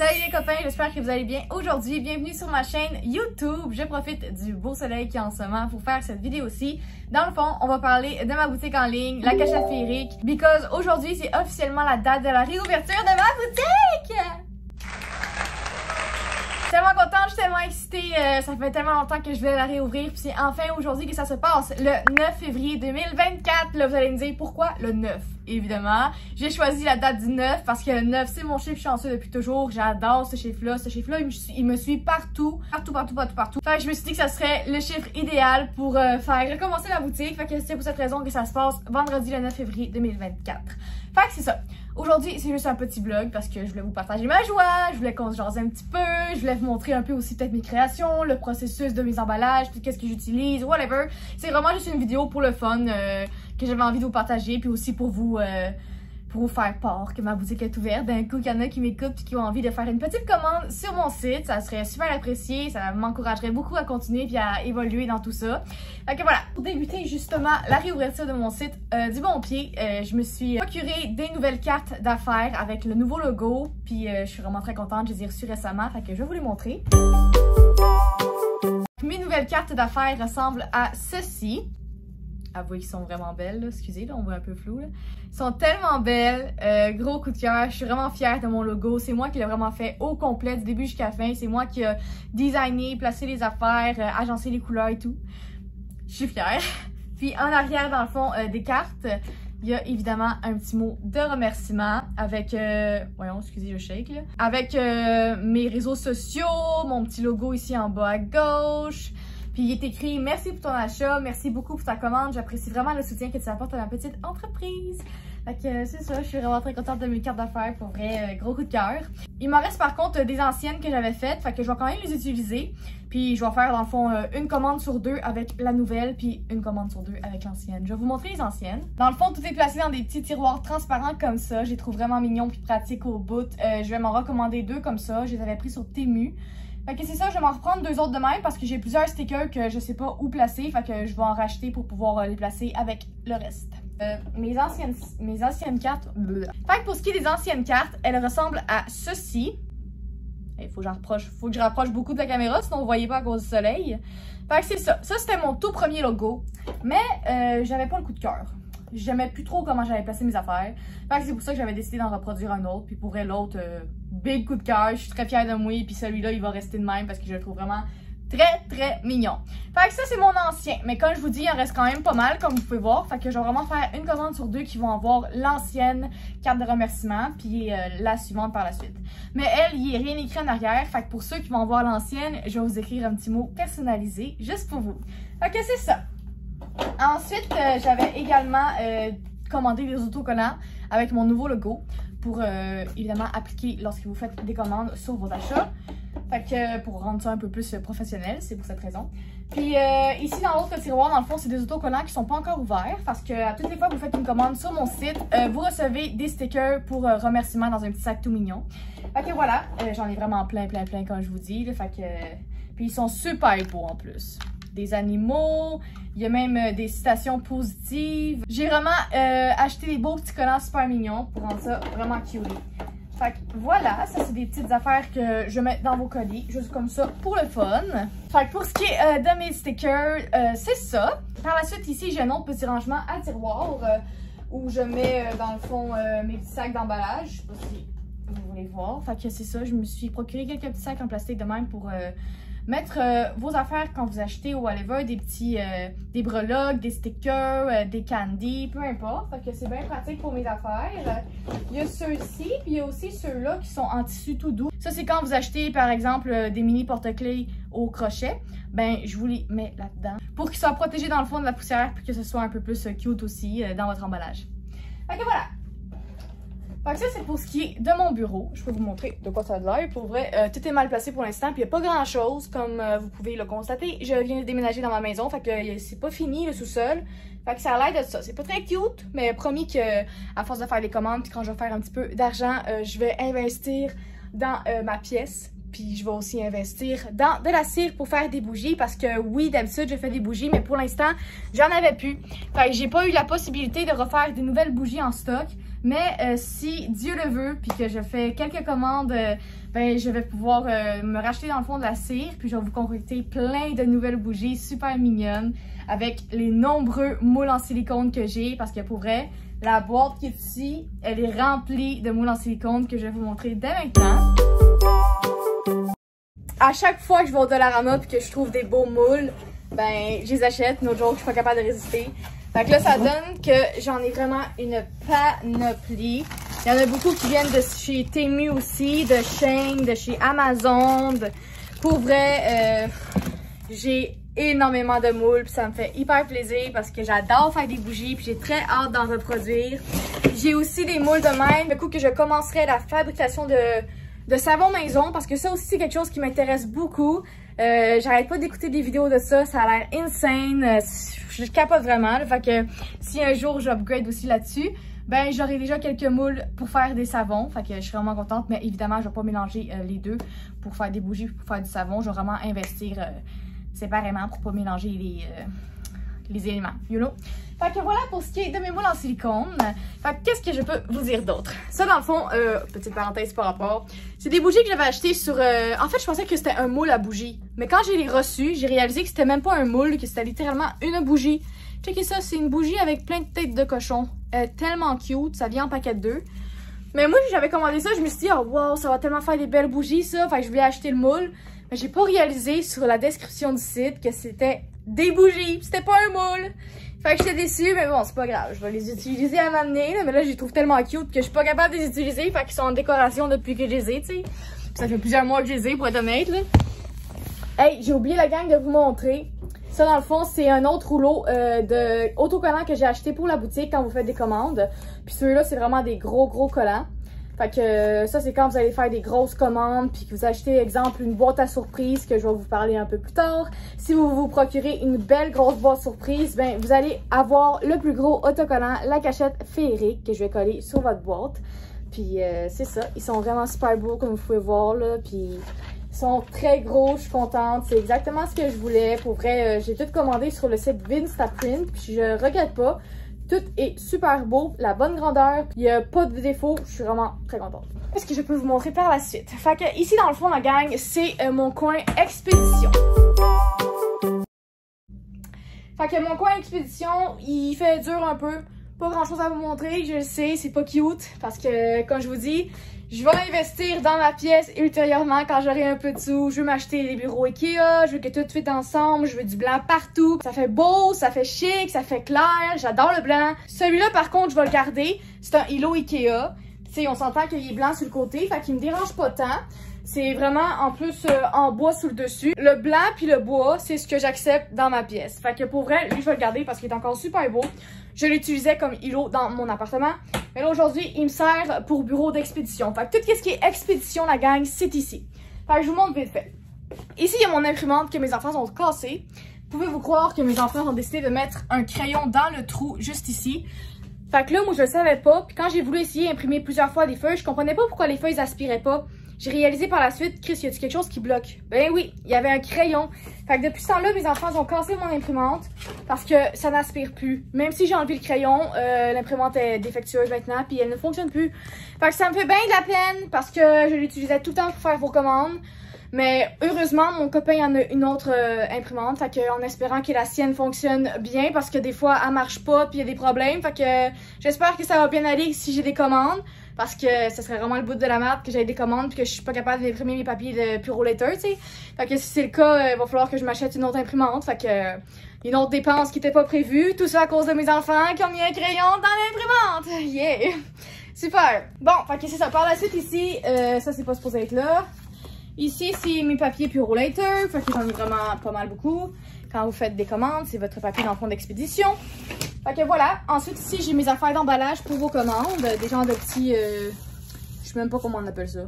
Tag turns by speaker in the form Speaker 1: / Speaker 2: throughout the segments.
Speaker 1: Salut les copains, j'espère que vous allez bien aujourd'hui. Bienvenue sur ma chaîne YouTube. Je profite du beau soleil qui est en ce moment pour faire cette vidéo-ci. Dans le fond, on va parler de ma boutique en ligne, la Cachette Féerique, because aujourd'hui c'est officiellement la date de la réouverture de ma boutique! Je suis tellement contente, je suis tellement excitée, ça fait tellement longtemps que je voulais la réouvrir, puis c'est enfin aujourd'hui que ça se passe, le 9 février 2024. Là, vous allez me dire pourquoi le 9, évidemment. J'ai choisi la date du 9 parce que le 9, c'est mon chiffre chanceux depuis toujours. J'adore ce chiffre-là. Ce chiffre-là, il me suit partout. Fait que je me suis dit que ça serait le chiffre idéal pour faire recommencer la boutique. Fait que c'est pour cette raison que ça se passe vendredi le 9 février 2024. Fait que c'est ça. Aujourd'hui, c'est juste un petit vlog parce que je voulais vous partager ma joie, je voulais qu'on se jase un petit peu, je voulais vous montrer un peu aussi peut-être mes créations, le processus de mes emballages, tout qu'est-ce que j'utilise, whatever. C'est vraiment juste une vidéo pour le fun que j'avais envie de vous partager, puis aussi pour vous faire part que ma boutique est ouverte. D'un coup, il y en a qui m'écoutent et qui ont envie de faire une petite commande sur mon site. Ça serait super apprécié, ça m'encouragerait beaucoup à continuer puis à évoluer dans tout ça. Fait que voilà, pour débuter justement la réouverture de mon site du bon pied, je me suis procuré des nouvelles cartes d'affaires avec le nouveau logo. Puis je suis vraiment très contente, je les ai reçues récemment, fait que je vais vous les montrer. Mes nouvelles cartes d'affaires ressemblent à ceci. Avouez qu'ils sont vraiment belles, là. Excusez, là, on voit un peu flou, là. Ils sont tellement belles, gros coup de cœur, je suis vraiment fière de mon logo, c'est moi qui l'ai vraiment fait au complet, du début jusqu'à la fin, c'est moi qui ai designé, placé les affaires, agencé les couleurs et tout. Je suis fière. Puis en arrière, dans le fond, des cartes, il y a évidemment un petit mot de remerciement avec, voyons, excusez le shake, là, avec mes réseaux sociaux, mon petit logo ici en bas à gauche. Puis il est écrit « Merci pour ton achat, merci beaucoup pour ta commande, j'apprécie vraiment le soutien que tu apportes à ma petite entreprise. » Fait que c'est ça, je suis vraiment très contente de mes cartes d'affaires, pour vrai, gros coup de cœur. Il m'en reste par contre des anciennes que j'avais faites, fait que je vais quand même les utiliser. Puis je vais faire dans le fond une commande sur deux avec la nouvelle, puis une commande sur deux avec l'ancienne. Je vais vous montrer les anciennes. Dans le fond, tout est placé dans des petits tiroirs transparents comme ça. Je les trouve vraiment mignons puis pratiques au bout. Je vais m'en recommander deux comme ça, je les avais pris sur Temu. Fait que c'est ça, je vais m'en reprendre deux autres de même parce que j'ai plusieurs stickers que je sais pas où placer. Fait que je vais en racheter pour pouvoir les placer avec le reste. Mes anciennes cartes. Fait que pour ce qui est des anciennes cartes, elles ressemblent à ceci. Il faut que je rapproche beaucoup de la caméra, sinon vous voyez pas à cause du soleil. Fait que c'est ça. Ça, c'était mon tout premier logo. Mais j'avais pas le coup de cœur. J'aimais plus trop comment j'avais placé mes affaires. Fait que c'est pour ça que j'avais décidé d'en reproduire un autre. Puis pour vrai, l'autre, big coup de cœur. Je suis très fière de moi. Puis celui-là, il va rester de même parce que je le trouve vraiment très mignon. Fait que ça, c'est mon ancien. Mais comme je vous dis, il en reste quand même pas mal, comme vous pouvez voir. Fait que je vais vraiment faire une commande sur deux qui vont avoir l'ancienne carte de remerciement. Puis la suivante par la suite. Mais elle, il n'y a rien écrit en arrière. Fait que pour ceux qui vont avoir l'ancienne, je vais vous écrire un petit mot personnalisé juste pour vous. Fait que c'est ça. Ensuite, j'avais également commandé des autocollants avec mon nouveau logo pour évidemment appliquer lorsque vous faites des commandes sur vos achats. Fait que pour rendre ça un peu plus professionnel, c'est pour cette raison. Puis ici dans l'autre tiroir, dans le fond, c'est des autocollants qui sont pas encore ouverts parce que à toutes les fois que vous faites une commande sur mon site, vous recevez des stickers pour remerciement dans un petit sac tout mignon. Fait que voilà, j'en ai vraiment plein comme je vous dis. Là, fait que, puis ils sont super beaux en plus. Des animaux, il y a même des citations positives. J'ai vraiment acheté des beaux petits collants super mignons pour rendre ça vraiment cute. Fait que voilà, ça c'est des petites affaires que je mets dans vos colis, juste comme ça pour le fun. Fait que pour ce qui est de mes stickers, c'est ça. Par la suite ici, j'ai un autre petit rangement à tiroir où je mets dans le fond mes petits sacs d'emballage. Je sais pas si vous voulez voir. Fait que c'est ça, je me suis procuré quelques petits sacs en plastique de même pour mettre vos affaires quand vous achetez au whatever, des petits des breloques, des stickers, des candies, peu importe. Fait que c'est bien pratique pour mes affaires. Il y a ceux-ci, puis il y a aussi ceux-là qui sont en tissu tout doux. Ça, c'est quand vous achetez, par exemple, des mini porte-clés au crochet. Ben, je vous les mets là-dedans pour qu'ils soient protégés dans le fond de la poussière, puis que ce soit un peu plus cute aussi dans votre emballage. Fait que voilà! Fait que ça, c'est pour ce qui est de mon bureau. Je peux vous montrer de quoi ça a l'air. Pour vrai, tout est mal placé pour l'instant. Puis il n'y a pas grand-chose, comme vous pouvez le constater. Je viens de déménager dans ma maison. Fait que c'est pas fini, le sous-sol. Fait que ça a l'air de ça. C'est pas très cute, mais promis que à force de faire des commandes, puis quand je vais faire un petit peu d'argent, je vais investir dans ma pièce. Puis je vais aussi investir dans de la cire pour faire des bougies parce que oui, d'habitude, je fais des bougies, mais pour l'instant, j'en avais plus. Fait que j'ai pas eu la possibilité de refaire des nouvelles bougies en stock. Mais si Dieu le veut, puis que je fais quelques commandes, ben je vais pouvoir me racheter dans le fond de la cire. Puis je vais vous concocter plein de nouvelles bougies super mignonnes avec les nombreux moules en silicone que j'ai. Parce que pour vrai, la boîte qui est ici, elle est remplie de moules en silicone que je vais vous montrer dès maintenant. À chaque fois que je vais au Dollarama et que je trouve des beaux moules, ben je les achète. No joke, je suis pas capable de résister. Fait que là, ça donne que j'en ai vraiment une panoplie. Il y en a beaucoup qui viennent de chez Temu aussi, de Shein, de chez Amazon. Pour vrai, j'ai énormément de moules, puis ça me fait hyper plaisir parce que j'adore faire des bougies, puis j'ai très hâte d'en reproduire. J'ai aussi des moules de même. Du coup, que je commencerai la fabrication de savon maison parce que ça aussi, c'est quelque chose qui m'intéresse beaucoup. J'arrête pas d'écouter des vidéos de ça, ça a l'air insane, je capote vraiment, là, fait que si un jour j'upgrade aussi là-dessus, ben j'aurai déjà quelques moules pour faire des savons, fait que je suis vraiment contente, mais évidemment je vais pas mélanger les deux pour faire des bougies, pour faire du savon, je vais vraiment investir séparément pour pas mélanger les éléments, you know. Fait que voilà pour ce qui est de mes moules en silicone. Fait que qu'est-ce que je peux vous dire d'autre? Ça dans le fond, petite parenthèse par rapport, c'est des bougies que j'avais achetées sur... En fait, je pensais que c'était un moule à bougie. Mais quand j'ai les reçus, j'ai réalisé que c'était même pas un moule, que c'était littéralement une bougie. Checkez ça, c'est une bougie avec plein de têtes de cochon. Tellement cute, ça vient en paquet de 2. Mais moi, j'avais commandé ça, je me suis dit, oh wow, ça va tellement faire des belles bougies ça. Fait que je voulais acheter le moule. Mais j'ai pas réalisé sur la description du site que c'était des bougies, c'était pas un moule. Fait que j'étais déçue, mais bon, c'est pas grave. Je vais les utiliser à m'amener, mais là, je les trouve tellement cute que je suis pas capable de les utiliser. Fait qu'ils sont en décoration depuis que je les ai, tu sais. Ça fait plusieurs mois que je les ai, pour être honnête, là. Hey, j'ai oublié la gang de vous montrer. Ça, dans le fond, c'est un autre rouleau de autocollants que j'ai acheté pour la boutique quand vous faites des commandes. Puis ceux-là, c'est vraiment des gros collants. Fait que ça, c'est quand vous allez faire des grosses commandes puis que vous achetez, exemple, une boîte à surprise que je vais vous parler un peu plus tard. Si vous vous procurez une belle grosse boîte surprise, ben vous allez avoir le plus gros autocollant, la cachette féerique que je vais coller sur votre boîte. Puis c'est ça, ils sont vraiment super beaux comme vous pouvez voir là. Puis ils sont très gros, je suis contente. C'est exactement ce que je voulais. Pour vrai, j'ai tout commandé sur le site Vinstaprint puis je regrette pas. Tout est super beau, la bonne grandeur, il n'y a pas de défaut, je suis vraiment très contente. Qu'est-ce que je peux vous montrer par la suite? Fait que ici dans le fond la gang, c'est mon coin expédition. Fait que mon coin expédition, il fait dur un peu, pas grand chose à vous montrer, je le sais, c'est pas cute, parce que comme je vous dis, je vais investir dans ma pièce ultérieurement quand j'aurai un peu de sous. Je veux m'acheter des bureaux Ikea, je veux que tout fit ensemble, je veux du blanc partout. Ça fait beau, ça fait chic, ça fait clair, j'adore le blanc. Celui-là par contre, je vais le garder. C'est un îlot Ikea. Tu sais, on s'entend qu'il est blanc sur le côté, fait qu'il me dérange pas tant. C'est vraiment en plus en bois sur le dessus. Le blanc puis le bois, c'est ce que j'accepte dans ma pièce. Fait que pour vrai, lui je vais le garder parce qu'il est encore super beau. Je l'utilisais comme îlot dans mon appartement. Mais là aujourd'hui, il me sert pour bureau d'expédition. Fait que tout ce qui est expédition, la gang, c'est ici. Fait que je vous montre vite fait. Ici, il y a mon imprimante que mes enfants ont cassée. Pouvez-vous croire que mes enfants ont décidé de mettre un crayon dans le trou juste ici? Fait que là, moi je le savais pas. Puis quand j'ai voulu essayer d'imprimer plusieurs fois des feuilles, je comprenais pas pourquoi les feuilles aspiraient pas. J'ai réalisé par la suite, Chris, y a-tu quelque chose qui bloque? Ben oui, il y avait un crayon. Fait que depuis ce temps-là, mes enfants ont cassé mon imprimante parce que ça n'aspire plus. Même si j'ai enlevé le crayon, l'imprimante est défectueuse maintenant puis elle ne fonctionne plus. Fait que ça me fait bien de la peine parce que je l'utilisais tout le temps pour faire vos commandes. Mais heureusement, mon copain en a une autre imprimante. Fait que en espérant que la sienne fonctionne bien parce que des fois, elle marche pas puis il y a des problèmes. Fait que j'espère que ça va bien aller si j'ai des commandes. Parce que ça serait vraiment le bout de la merde que j'aie des commandes puis que je suis pas capable d'imprimer mes papiers de Purolator, tu sais. Fait que si c'est le cas, il va falloir que je m'achète une autre imprimante. Fait que une autre dépense qui était pas prévue. Tout ça à cause de mes enfants qui ont mis un crayon dans l'imprimante. Yeah! Super! Bon, fait que c'est ça. Par la suite ici, ça c'est pas supposé être là. Ici, c'est mes papiers Purolator. Fait que j'en ai vraiment pas mal beaucoup. Quand vous faites des commandes, c'est votre papier dans le fond d'expédition. Fait que voilà. Ensuite, ici, j'ai mes affaires d'emballage pour vos commandes. Des genres de petits... je sais même pas comment on appelle ça.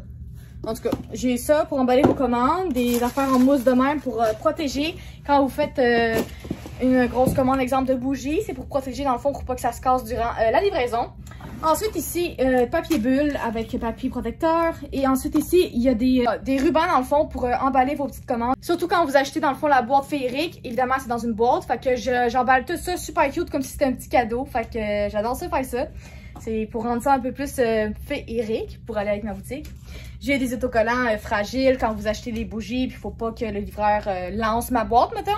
Speaker 1: En tout cas, j'ai ça pour emballer vos commandes. Des affaires en mousse de même pour protéger. Quand vous faites une grosse commande, exemple de bougies, c'est pour protéger dans le fond pour pas que ça se casse durant la livraison. Ensuite ici, papier bulle avec papier protecteur. Et ensuite ici, il y a des rubans dans le fond pour emballer vos petites commandes. Surtout quand vous achetez dans le fond la boîte féerique. Évidemment, c'est dans une boîte. Fait que j'emballe tout ça super cute comme si c'était un petit cadeau. Fait que j'adore ça faire ça. C'est pour rendre ça un peu plus féerique pour aller avec ma boutique. J'ai des autocollants fragiles quand vous achetez des bougies. Puis il faut pas que le livreur lance ma boîte, mettons.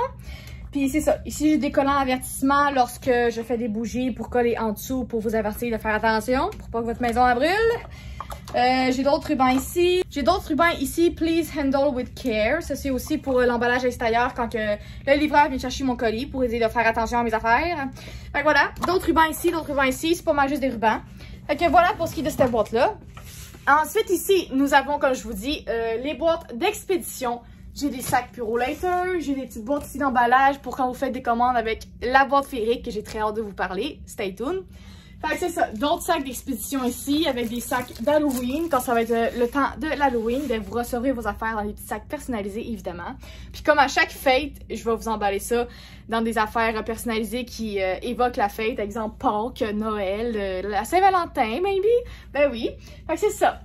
Speaker 1: Puis c'est ça. Ici, j'ai des collants avertissement lorsque je fais des bougies pour coller en dessous pour vous avertir de faire attention pour pas que votre maison la brûle. J'ai d'autres rubans ici. J'ai d'autres rubans ici. Please handle with care. Ça, c'est aussi pour l'emballage extérieur quand que le livreur vient chercher mon colis pour essayer de faire attention à mes affaires. Fait que voilà. D'autres rubans ici, d'autres rubans ici. C'est pas mal juste des rubans. Fait que voilà pour ce qui est de cette boîte-là. Ensuite, ici, nous avons, comme je vous dis, les boîtes d'expédition. J'ai des sacs Purolator, j'ai des petites boîtes ici d'emballage pour quand vous faites des commandes avec la boîte féerique que j'ai très hâte de vous parler. Stay tuned. Fait que c'est ça, d'autres sacs d'expédition ici avec des sacs d'Halloween. Quand ça va être le temps de l'Halloween, ben vous recevrez vos affaires dans des petits sacs personnalisés évidemment. Puis comme à chaque fête, je vais vous emballer ça dans des affaires personnalisées qui évoquent la fête. Exemple Pâques, Noël, la Saint-Valentin maybe. Ben oui, fait que c'est ça.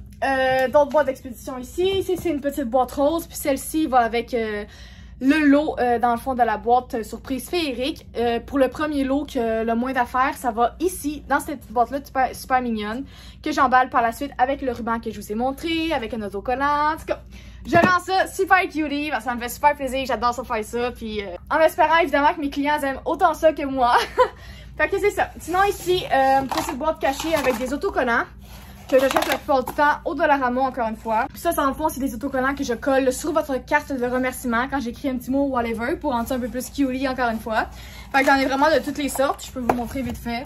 Speaker 1: D'autres boîtes d'expédition ici. Ici, c'est une petite boîte rose. Puis celle-ci va avec le lot dans le fond de la boîte surprise féerique. Pour le premier lot, que le moins d'affaires, ça va ici, dans cette petite boîte-là, super mignonne, que j'emballe par la suite avec le ruban que je vous ai montré, avec un autocollant. En tout cas, je rends ça super cutie, parce que ça me fait super plaisir. J'adore ça faire ça. Puis en espérant évidemment que mes clients aiment autant ça que moi. Fait que c'est ça. Sinon ici, une petite boîte cachée avec des autocollants que j'achète la plupart du temps au Dollarama encore une fois. Puis ça, dans le fond, c'est des autocollants que je colle sur votre carte de remerciement quand j'écris un petit mot ou whatever pour rendre ça un peu plus cutie encore une fois. Fait que j'en ai vraiment de toutes les sortes. Je peux vous montrer vite fait.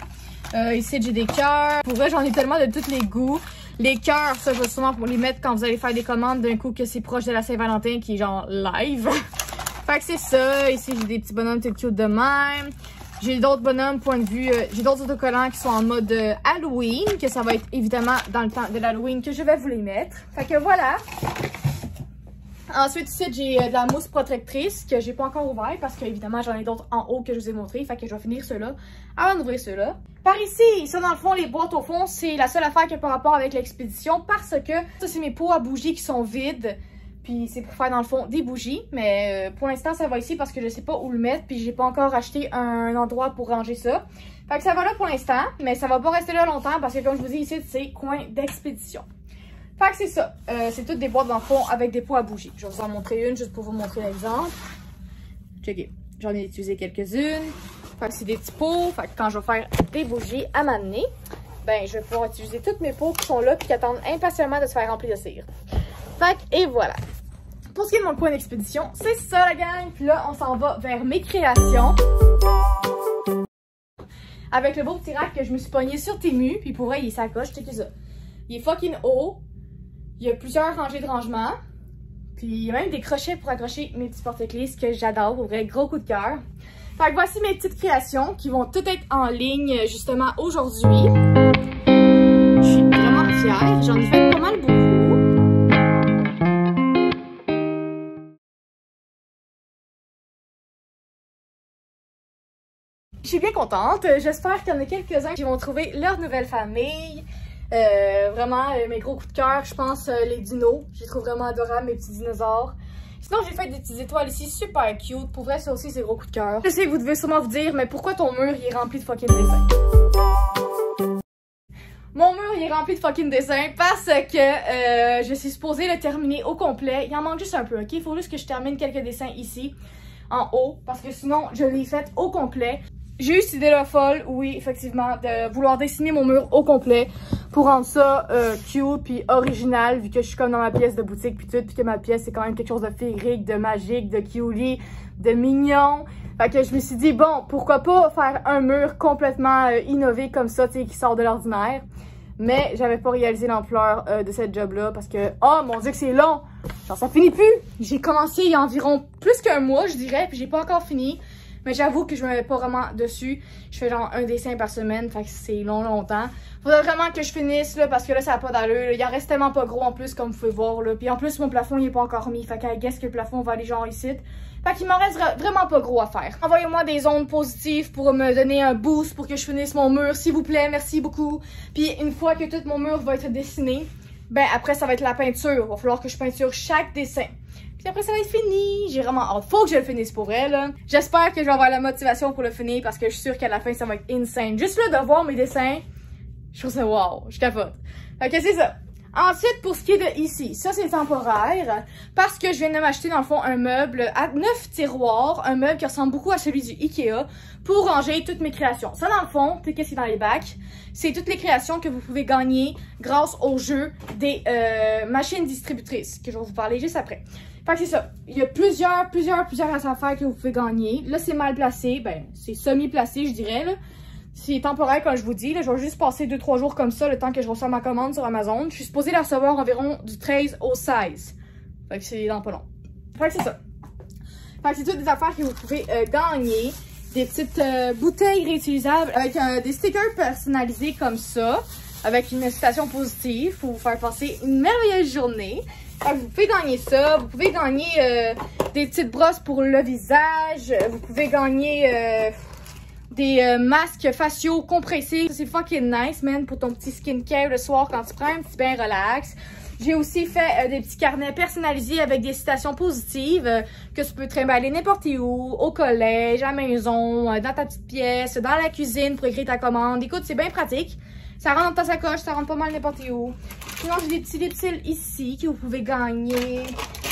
Speaker 1: Ici, j'ai des cœurs. Pour vrai, j'en ai tellement de tous les goûts. Les cœurs, ça, je vais sûrement pour les mettre quand vous allez faire des commandes d'un coup que c'est proche de la Saint-Valentin qui est genre live. Fait que c'est ça. Ici, j'ai des petits bonhommes tout cute de même. J'ai d'autres bonhommes, point de vue, j'ai d'autres autocollants qui sont en mode Halloween, que ça va être évidemment dans le temps de l'Halloween que je vais vous les mettre. Fait que voilà. Ensuite, ici, j'ai de la mousse protectrice que j'ai pas encore ouvert parce qu'évidemment, j'en ai d'autres en haut que je vous ai montré. Fait que je vais finir ceux-là avant d'ouvrir ceux-là. Par ici, ça dans le fond, les boîtes au fond, c'est la seule affaire qui a par rapport avec l'expédition parce que ça, c'est mes pots à bougies qui sont vides. Puis c'est pour faire dans le fond des bougies, mais pour l'instant ça va ici parce que je sais pas où le mettre, puis j'ai pas encore acheté un endroit pour ranger ça. Fait que ça va là pour l'instant, mais ça va pas rester là longtemps parce que comme je vous dis ici, c'est coin d'expédition. Fait que c'est ça, c'est toutes des boîtes dans le fond avec des pots à bougies. Je vais vous en montrer une juste pour vous montrer l'exemple. Checkez, j'en ai utilisé quelques-unes. Fait que c'est des petits pots, fait que quand je vais faire des bougies à m'amener, ben je vais pouvoir utiliser toutes mes pots qui sont là puis qui attendent impatiemment de se faire remplir de cire. Fait que, et voilà. Pour ce qui est de mon coin d'expédition, c'est ça la gang. Puis là, on s'en va vers mes créations. Avec le beau petit rack que je me suis pogné sur Temu. Puis pour vrai, il s'accroche, checkez ça. Il est fucking haut. Il y a plusieurs rangées de rangement. Puis il y a même des crochets pour accrocher mes petits porte-clés, ce que j'adore. Pour vrai, gros coup de cœur. Fait que voici mes petites créations qui vont toutes être en ligne justement aujourd'hui. Je suis vraiment fière. J'en ai fait pas mal beaucoup. Je suis bien contente. J'espère qu'il y en a quelques-uns qui vont trouver leur nouvelle famille. Vraiment, mes gros coups de cœur, je pense les dinos. Je les trouve vraiment adorables, mes petits dinosaures. Sinon, j'ai fait des petites étoiles ici, super cute. Pour vrai, ça aussi, c'est gros coups de cœur. Je sais, vous devez sûrement vous dire, mais pourquoi ton mur, il est rempli de fucking dessins? Mon mur, il est rempli de fucking dessins parce que je suis supposée le terminer au complet. Il en manque juste un peu, ok? Il faut juste que je termine quelques dessins ici, en haut, parce que sinon, je l'ai fait au complet. J'ai eu cette idée-là folle, oui, effectivement, de vouloir dessiner mon mur au complet pour rendre ça cute puis original, vu que je suis comme dans ma pièce de boutique puis tout, puis que ma pièce c'est quand même quelque chose de féerique, de magique, de cutie, de mignon. Fait que je me suis dit, bon, pourquoi pas faire un mur complètement innové comme ça, tu sais, qui sort de l'ordinaire. Mais j'avais pas réalisé l'ampleur de cette job-là parce que, oh mon dieu que c'est long! Genre ça finit plus! J'ai commencé il y a environ plus qu'un mois, je dirais, puis j'ai pas encore fini. Mais j'avoue que je me mets pas vraiment dessus. Je fais genre un dessin par semaine, fait que c'est longtemps. Faudrait vraiment que je finisse là, parce que là ça a pas d'allure. Il en reste tellement pas gros en plus, comme vous pouvez voir là. Puis en plus mon plafond il est pas encore mis, fait qu'à guess que le plafond va aller genre ici. Fait qu'il m'en reste vraiment pas gros à faire. Envoyez-moi des ondes positives pour me donner un boost pour que je finisse mon mur, s'il vous plaît, merci beaucoup. Puis une fois que tout mon mur va être dessiné, ben après ça va être la peinture. Il va falloir que je peinture chaque dessin. Puis après ça va être fini. J'ai vraiment hâte. Faut que je le finisse pour vrai là. J'espère que je vais avoir la motivation pour le finir parce que je suis sûre qu'à la fin ça va être insane. Juste là de voir mes dessins, je trouve ça wow, je capote. Fait que c'est ça. Ensuite, pour ce qui est de ici, ça c'est temporaire parce que je viens de m'acheter dans le fond un meuble à 9 tiroirs, un meuble qui ressemble beaucoup à celui du Ikea pour ranger toutes mes créations. Ça dans le fond, qu'est-ce qui est dans les bacs, c'est toutes les créations que vous pouvez gagner grâce au jeu des machines distributrices que je vais vous parler juste après. Fait que c'est ça, il y a plusieurs affaires que vous pouvez gagner. Là c'est mal placé, ben c'est semi-placé je dirais là. C'est temporaire comme je vous dis, là, je vais juste passer 2-3 jours comme ça le temps que je reçois ma commande sur Amazon. Je suis supposée la recevoir environ du 13 au 16. Fait que c'est dans pas long. Fait que c'est ça. Fait que c'est toutes des affaires que vous pouvez gagner. Des petites bouteilles réutilisables avec des stickers personnalisés comme ça. Avec une citation positive pour vous faire passer une merveilleuse journée. Fait que vous pouvez gagner ça. Vous pouvez gagner des petites brosses pour le visage. Vous pouvez gagner... des masques faciaux compressés. C'est fucking nice, man, pour ton petit skincare le soir quand tu prends un petit bain relax. J'ai aussi fait des petits carnets personnalisés avec des citations positives que tu peux trimballer n'importe où, au collège, à la maison, dans ta petite pièce, dans la cuisine pour écrire ta commande. Écoute, c'est bien pratique. Ça rentre dans ta sacoche, ça rentre pas mal n'importe où. Sinon, j'ai des petits lip-cils ici que vous pouvez gagner.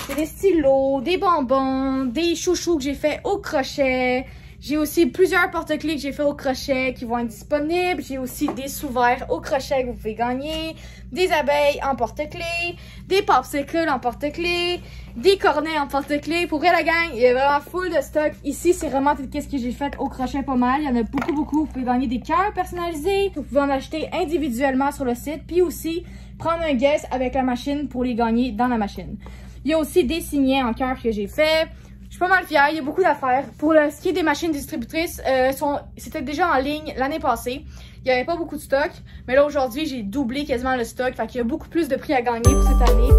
Speaker 1: J'ai des stylos, des bonbons, des chouchous que j'ai fait au crochet. J'ai aussi plusieurs porte-clés que j'ai fait au crochet qui vont être disponibles. J'ai aussi des sous-verts au crochet que vous pouvez gagner. Des abeilles en porte-clés. Des popsicles en porte-clés. Des cornets en porte-clés. Pour vrai, la gang, il y a vraiment full de stock. Ici, c'est vraiment tout ce que j'ai fait au crochet pas mal. Il y en a beaucoup. Vous pouvez gagner des cœurs personnalisés. Vous pouvez en acheter individuellement sur le site. Puis aussi, prendre un guess avec la machine pour les gagner dans la machine. Il y a aussi des signets en cœur que j'ai fait. Je suis pas mal fière, il y a beaucoup d'affaires. Pour ce qui est des machines distributrices, c'était déjà en ligne l'année passée. Il n'y avait pas beaucoup de stock, mais là aujourd'hui j'ai doublé quasiment le stock, fait qu'il y a beaucoup plus de prix à gagner pour cette année.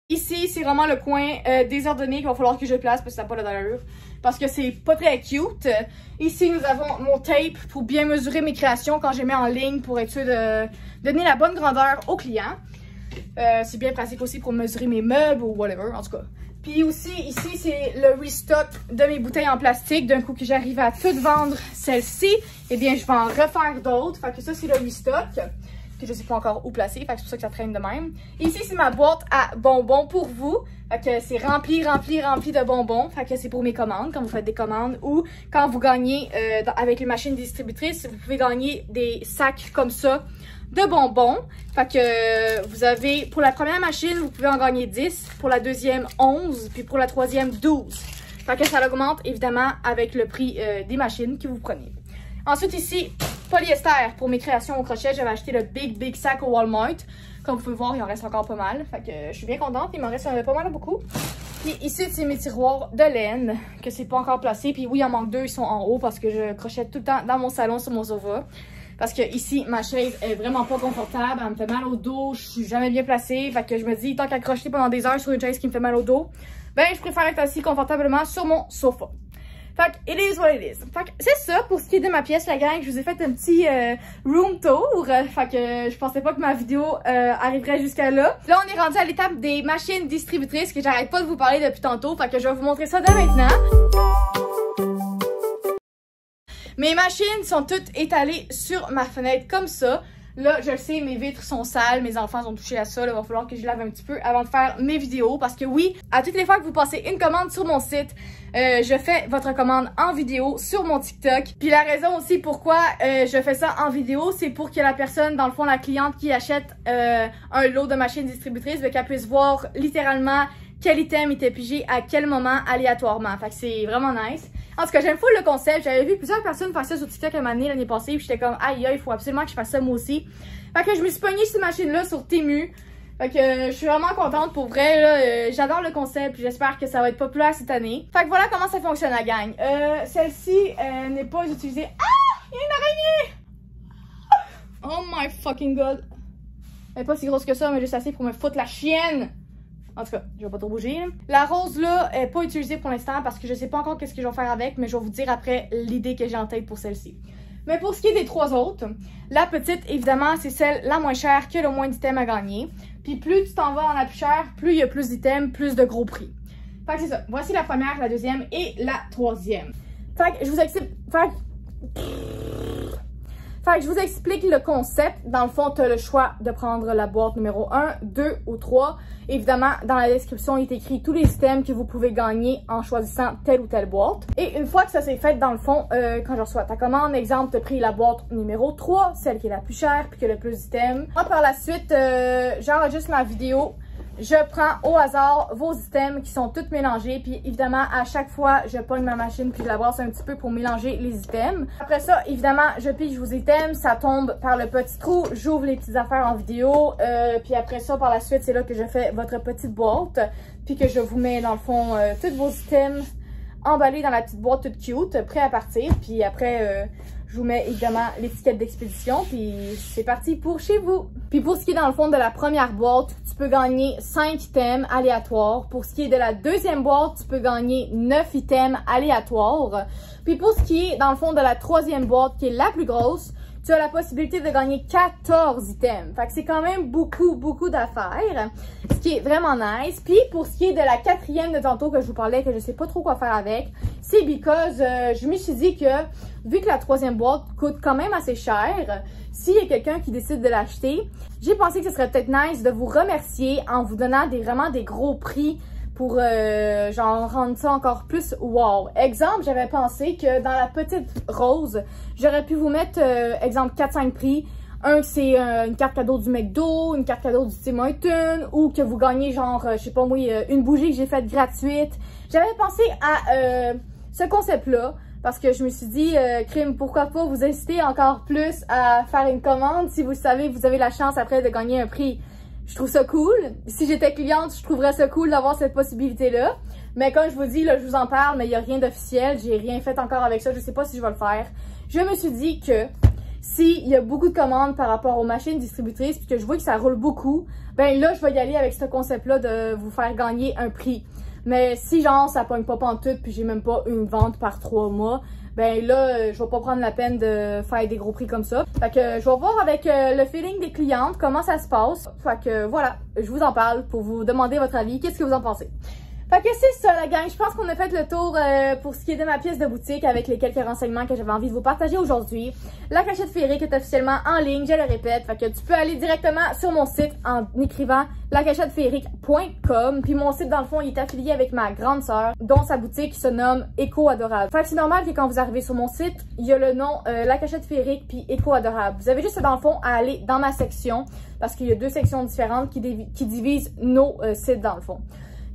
Speaker 1: Ici, c'est vraiment le coin désordonné qu'il va falloir que je place parce que ça n'a pas d'allure. Parce que c'est pas très cute. Ici, nous avons mon tape pour bien mesurer mes créations quand je les mets en ligne pour être sûr de donner la bonne grandeur au client. C'est bien pratique aussi pour mesurer mes meubles ou whatever, en tout cas. Puis aussi, ici, c'est le restock de mes bouteilles en plastique. D'un coup que j'arrive à toutes vendre celles-ci, eh bien, je vais en refaire d'autres. Fait que ça, c'est le restock, que je sais pas encore où placer. Fait que c'est pour ça que ça traîne de même. Et ici, c'est ma boîte à bonbons pour vous. Fait que c'est rempli de bonbons. Fait que c'est pour mes commandes, quand vous faites des commandes. Ou quand vous gagnez avec les machines distributrices, vous pouvez gagner des sacs comme ça de bonbons. Fait que vous avez, pour la première machine, vous pouvez en gagner 10, pour la deuxième 11, puis pour la troisième 12. Fait que ça augmente évidemment avec le prix des machines que vous prenez. Ensuite ici, polyester pour mes créations au crochet. J'avais acheté le big sac au Walmart. Comme vous pouvez voir, il en reste encore pas mal. Fait que je suis bien contente, il m'en reste pas mal beaucoup. Puis ici, c'est mes tiroirs de laine, que c'est pas encore placé. Puis oui, il en manque 2, ils sont en haut parce que je crochette tout le temps dans mon salon sur mon sofa. Parce que ici, ma chaise est vraiment pas confortable. Elle me fait mal au dos. Je suis jamais bien placée. Fait que je me dis, tant qu'à crocheter pendant des heures sur une chaise qui me fait mal au dos, ben, je préfère être assis confortablement sur mon sofa. Fait que, it is what it is. Fait que, c'est ça pour ce qui est de ma pièce, la gang. Je vous ai fait un petit room tour. Fait que, je pensais pas que ma vidéo arriverait jusqu'à là. Là, on est rendu à l'étape des machines distributrices que j'arrête pas de vous parler depuis tantôt. Fait que, je vais vous montrer ça dès maintenant. Mes machines sont toutes étalées sur ma fenêtre comme ça. Là, je le sais, mes vitres sont sales, mes enfants ont touché à ça. Là, il va falloir que je lave un petit peu avant de faire mes vidéos. Parce que oui, à toutes les fois que vous passez une commande sur mon site, je fais votre commande en vidéo sur mon TikTok. Puis la raison aussi pourquoi je fais ça en vidéo, c'est pour que la personne, dans le fond, la cliente qui achète un lot de machines distributrices, qu'elle puisse voir littéralement quel item était pigé à quel moment aléatoirement. Fait que c'est vraiment nice. En tout cas, j'aime full le concept. J'avais vu plusieurs personnes faire ça sur TikTok l'année passée. Puis j'étais comme, aïe, il faut absolument que je fasse ça moi aussi. Fait que je me suis pognée cette machine-là sur Temu. Fait que je suis vraiment contente pour vrai, là, j'adore le concept, j'espère que ça va être populaire cette année. Fait que voilà comment ça fonctionne la gang. Celle-ci n'est pas utilisée. Ah! Il y a une araignée! Oh my fucking god. Elle est pas si grosse que ça, mais juste assez pour me foutre la chienne. En tout cas, je vais pas trop bouger. Là. La rose là est pas utilisée pour l'instant parce que je sais pas encore qu'est-ce que je vais faire avec, mais je vais vous dire après l'idée que j'ai en tête pour celle-ci. Mais pour ce qui est des trois autres, la petite, évidemment, c'est celle la moins chère qui a le moins d'items à gagner. Puis plus tu t'en vas dans la plus chère, plus il y a plus d'items, plus de gros prix. Fait que c'est ça. Voici la première, la deuxième et la troisième. Fait que je vous explique... Fait que je vous explique le concept. Dans le fond, tu as le choix de prendre la boîte numéro 1, 2 ou 3. Évidemment, dans la description, il est écrit tous les items que vous pouvez gagner en choisissant telle ou telle boîte. Et une fois que ça s'est fait, dans le fond, quand je reçois ta commande, exemple, tu as pris la boîte numéro 3, celle qui est la plus chère puis qui a le plus d'items. Moi, par la suite, j'enregistre ma vidéo. Je prends au hasard vos items qui sont toutes mélangés. Puis évidemment, à chaque fois, je pogne ma machine puis je la brasse un petit peu pour mélanger les items. Après ça, évidemment, je pige vos items. Ça tombe par le petit trou. J'ouvre les petites affaires en vidéo. Puis après ça, par la suite, c'est là que je fais votre petite boîte. Puis que je vous mets, dans le fond, tous vos items emballés dans la petite boîte toute cute, prêts à partir. Puis après... je vous mets évidemment l'étiquette d'expédition, puis c'est parti pour chez vous. Puis pour ce qui est dans le fond de la première boîte, tu peux gagner 5 items aléatoires. Pour ce qui est de la deuxième boîte, tu peux gagner 9 items aléatoires. Puis pour ce qui est dans le fond de la troisième boîte, qui est la plus grosse, tu as la possibilité de gagner 14 items. Fait que c'est quand même beaucoup d'affaires, ce qui est vraiment nice. Puis pour ce qui est de la quatrième de tantôt que je vous parlais, que je sais pas trop quoi faire avec, c'est because je me suis dit que vu que la troisième boîte coûte quand même assez cher, s'il y a quelqu'un qui décide de l'acheter, j'ai pensé que ce serait peut-être nice de vous remercier en vous donnant vraiment des gros prix pour genre rendre ça encore plus wow. Exemple, j'avais pensé que dans la petite rose, j'aurais pu vous mettre exemple 4-5 prix. Un c'est une carte cadeau du McDo, une carte cadeau du Tim Hortons, ou que vous gagnez genre, je sais pas moi, une bougie que j'ai faite gratuite. J'avais pensé à ce concept-là. Parce que je me suis dit, crime, pourquoi pas vous inciter encore plus à faire une commande si vous savez vous avez la chance après de gagner un prix. Je trouve ça cool. Si j'étais cliente, je trouverais ça cool d'avoir cette possibilité-là. Mais comme je vous dis, là, je vous en parle, mais il n'y a rien d'officiel. J'ai rien fait encore avec ça. Je sais pas si je vais le faire. Je me suis dit que s'il y a beaucoup de commandes par rapport aux machines distributrices puis que je vois que ça roule beaucoup, ben là, je vais y aller avec ce concept-là de vous faire gagner un prix. Mais si genre ça pogne pas pantoute puis j'ai même pas une vente par 3 mois, ben là je vais pas prendre la peine de faire des gros prix comme ça. Fait que je vais voir avec le feeling des clientes comment ça se passe. Fait que voilà, je vous en parle pour vous demander votre avis. Qu'est-ce que vous en pensez? Fait que c'est ça la gang, je pense qu'on a fait le tour pour ce qui est de ma pièce de boutique avec les quelques renseignements que j'avais envie de vous partager aujourd'hui. La cachette féerique est officiellement en ligne, je le répète, fait que tu peux aller directement sur mon site en écrivant lacachetteFéerique.com. Puis mon site dans le fond il est affilié avec ma grande sœur dont sa boutique se nomme Éco Adorable. Fait que c'est normal que quand vous arrivez sur mon site, il y a le nom La Cachette Féerique puis Éco Adorable. Vous avez juste dans le fond à aller dans ma section parce qu'il y a deux sections différentes qui divisent nos sites dans le fond.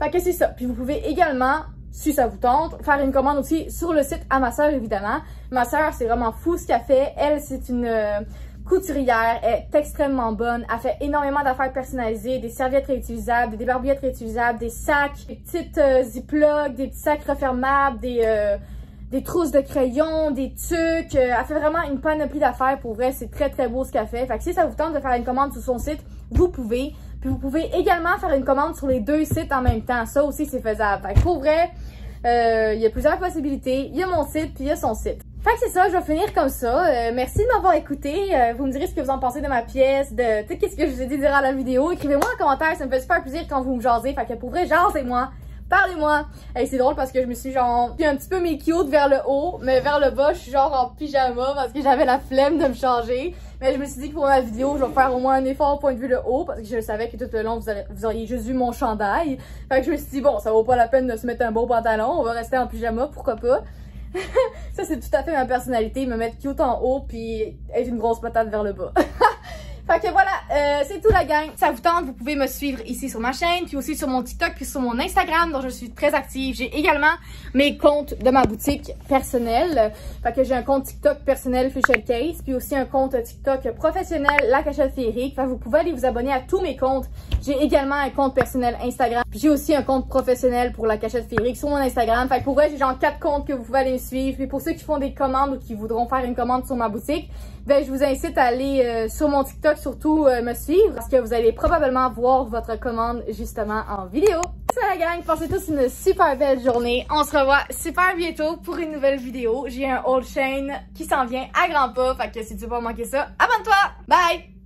Speaker 1: Fait que c'est ça. Puis vous pouvez également, si ça vous tente, faire une commande aussi sur le site à ma sœur, évidemment. Ma sœur, c'est vraiment fou ce qu'elle fait. Elle, c'est une couturière, elle est extrêmement bonne. Elle fait énormément d'affaires personnalisées, des serviettes réutilisables, des débarbouillettes réutilisables, des sacs, des petites ziplocs, des petits sacs refermables, des trousses de crayons, des tucs. Elle fait vraiment une panoplie d'affaires. Pour vrai, c'est très beau ce qu'elle fait. Fait que si ça vous tente de faire une commande sur son site, vous pouvez. Puis vous pouvez également faire une commande sur les deux sites en même temps. Ça aussi, c'est faisable. Fait que pour vrai, il y a plusieurs possibilités. Il y a mon site, puis il y a son site. Fait que c'est ça, je vais finir comme ça. Merci de m'avoir écouté. Vous me direz ce que vous en pensez de ma pièce, de tout ce que je vous ai dit durant la vidéo. Écrivez-moi en commentaire, ça me fait super plaisir quand vous me jasez. Fait que pour vrai, jasez-moi. Parlez-moi! Et c'est drôle parce que je me suis genre pris un petit peu mes cute vers le haut, mais vers le bas, je suis genre en pyjama parce que j'avais la flemme de me changer. Mais je me suis dit que pour ma vidéo, je vais faire au moins un effort au point de vue le haut parce que je savais que tout le long, vous auriez juste vu mon chandail. Fait que je me suis dit, bon, ça vaut pas la peine de se mettre un beau pantalon, on va rester en pyjama, pourquoi pas. Ça, c'est tout à fait ma personnalité, me mettre cute en haut puis être une grosse patate vers le bas. Fait que voilà, c'est tout la gang. Si ça vous tente, vous pouvez me suivre ici sur ma chaîne, puis aussi sur mon TikTok, puis sur mon Instagram, dont je suis très active. J'ai également mes comptes de ma boutique personnelle. Fait que j'ai un compte TikTok personnel Fichel Case, puis aussi un compte TikTok professionnel La Cachette Féerique. Fait que vous pouvez aller vous abonner à tous mes comptes. J'ai également un compte personnel Instagram, puis j'ai aussi un compte professionnel pour La Cachette Féerique sur mon Instagram. Fait que pour vrai, j'ai genre 4 comptes que vous pouvez aller me suivre. Puis pour ceux qui font des commandes ou qui voudront faire une commande sur ma boutique, ben je vous incite à aller sur mon TikTok surtout me suivre parce que vous allez probablement voir votre commande justement en vidéo. C'est la gang, passez tous une super belle journée. On se revoit super bientôt pour une nouvelle vidéo. J'ai un haul chain qui s'en vient à grands pas, fait que si tu veux pas manquer ça, abonne-toi! Bye!